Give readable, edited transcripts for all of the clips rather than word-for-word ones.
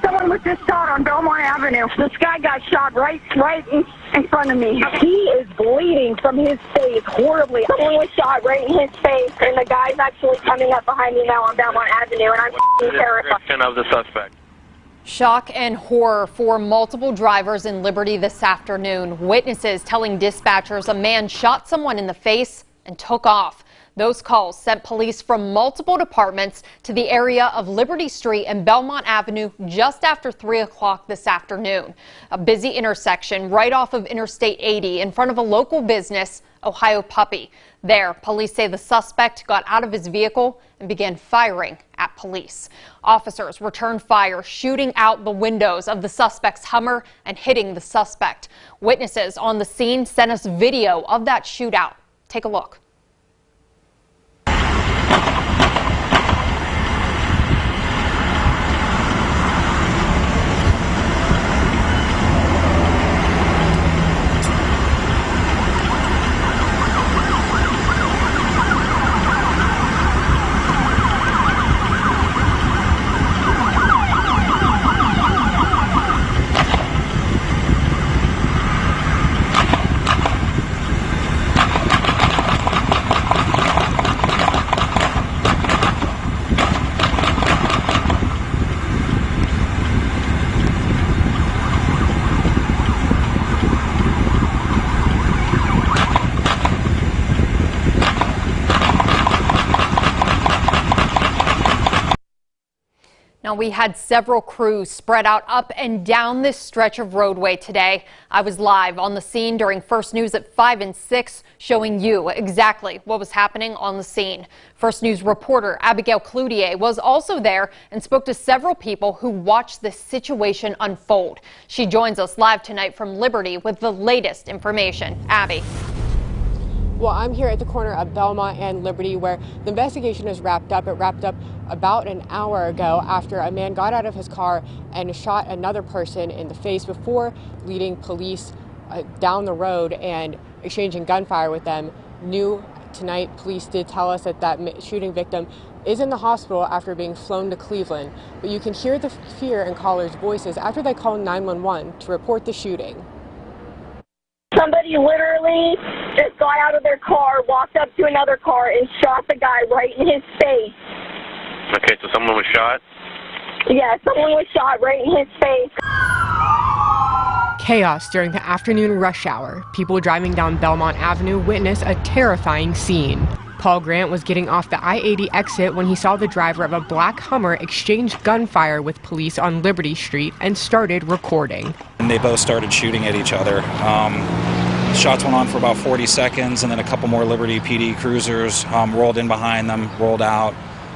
Someone was just shot on Belmont Avenue. This guy got shot right in front of me. He is bleeding from his face horribly. Someone was shot right in his face, and the guy's actually coming up behind me now on Belmont Avenue, and I'm terrified. Description of the suspect. Shock and horror for multiple drivers in Liberty this afternoon. Witnesses telling dispatchers a man shot someone in the face and took off. Those calls sent police from multiple departments to the area of Liberty Street and Belmont Avenue just after 3 o'clock this afternoon. A busy intersection right off of Interstate 80 in front of a local business, Ohio Puppy. There, police say the suspect got out of his vehicle and began firing at police. Officers returned fire, shooting out the windows of the suspect's Hummer and hitting the suspect. Witnesses on the scene sent us video of that shootout. Take a look. Now, we had several crews spread out up and down this stretch of roadway today. I was live on the scene during First News at 5 and 6, showing you exactly what was happening on the scene. First News reporter ABIGAIL CLOUTIer was also there and spoke to several people who watched this situation unfold. She joins us live tonight from Liberty with the latest information. Abby. Well, I'm here at the corner of Belmont and Liberty where the investigation is wrapped up. It wrapped up about an hour ago after a man got out of his car and shot another person in the face before leading police down the road and exchanging gunfire with them. New tonight, police did tell us that that shooting victim is in the hospital after being flown to Cleveland. But you can hear the fear in callers' voices after they call 911 to report the shooting. Somebody literally just got out of their car, walked up to another car, and shot the guy right in his face. Okay, so someone was shot? Yeah, someone was shot right in his face. Chaos during the afternoon rush hour. People driving down Belmont Avenue witnessed a terrifying scene. Paul Grant was getting off the I-80 exit when he saw the driver of a black Hummer exchange gunfire with police on Liberty Street and started recording. And they both started shooting at each other. Shots went on for about 40 seconds, and then a couple more Liberty PD cruisers rolled in behind them, rolled out.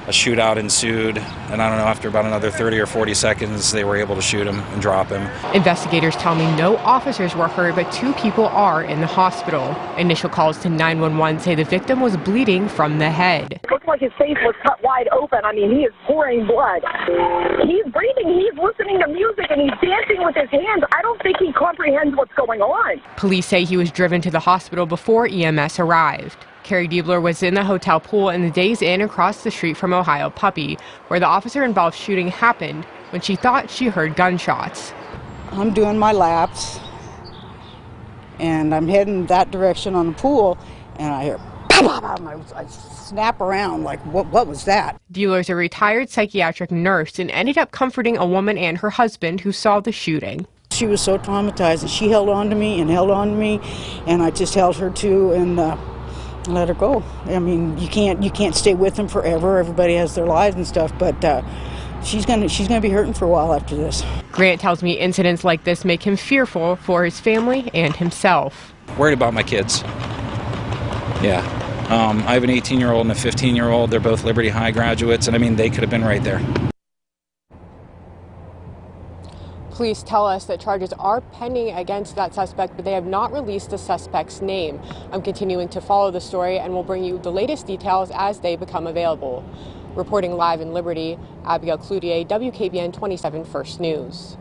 A shootout ensued, and I don't know, after about another 30 or 40 seconds, they were able to shoot him and drop him. Investigators tell me no officers were hurt, but 2 people are in the hospital. Initial calls to 911 say the victim was bleeding from the head. It looks like his face was cut wide open. I mean, he is pouring blood. He's breathing, he's listening to music, and he's dancing with his hands. I don't think he comprehends what's going on. Police say he was driven to the hospital before EMS arrived. Carrie Diebler was in the hotel pool in the Days Inn across the street from Ohio Puppy, where the officer-involved shooting happened when she thought she heard gunshots. I'm doing my laps, and I'm heading that direction on the pool, and I hear pop, I snap around like, what was that? Diebler's a retired psychiatric nurse and ended up comforting a woman and her husband who saw the shooting. She was so traumatized that she held on to me, and I just held her too, and let her go. I mean, you can't stay with them forever. Everybody has their lives and stuff, but she's gonna be hurting for a while after this. Grant tells me incidents like this make him fearful for his family and himself. Worried about my kids. Yeah. I have an 18-year-old and a 15-year-old. They're both Liberty High graduates, and I mean, they could have been right there. Police tell us that charges are pending against that suspect, but they have not released the suspect's name. I'm continuing to follow the story and will bring you the latest details as they become available. Reporting live in Liberty, ABIGAIL CLOUTIer, WKBN 27 First News.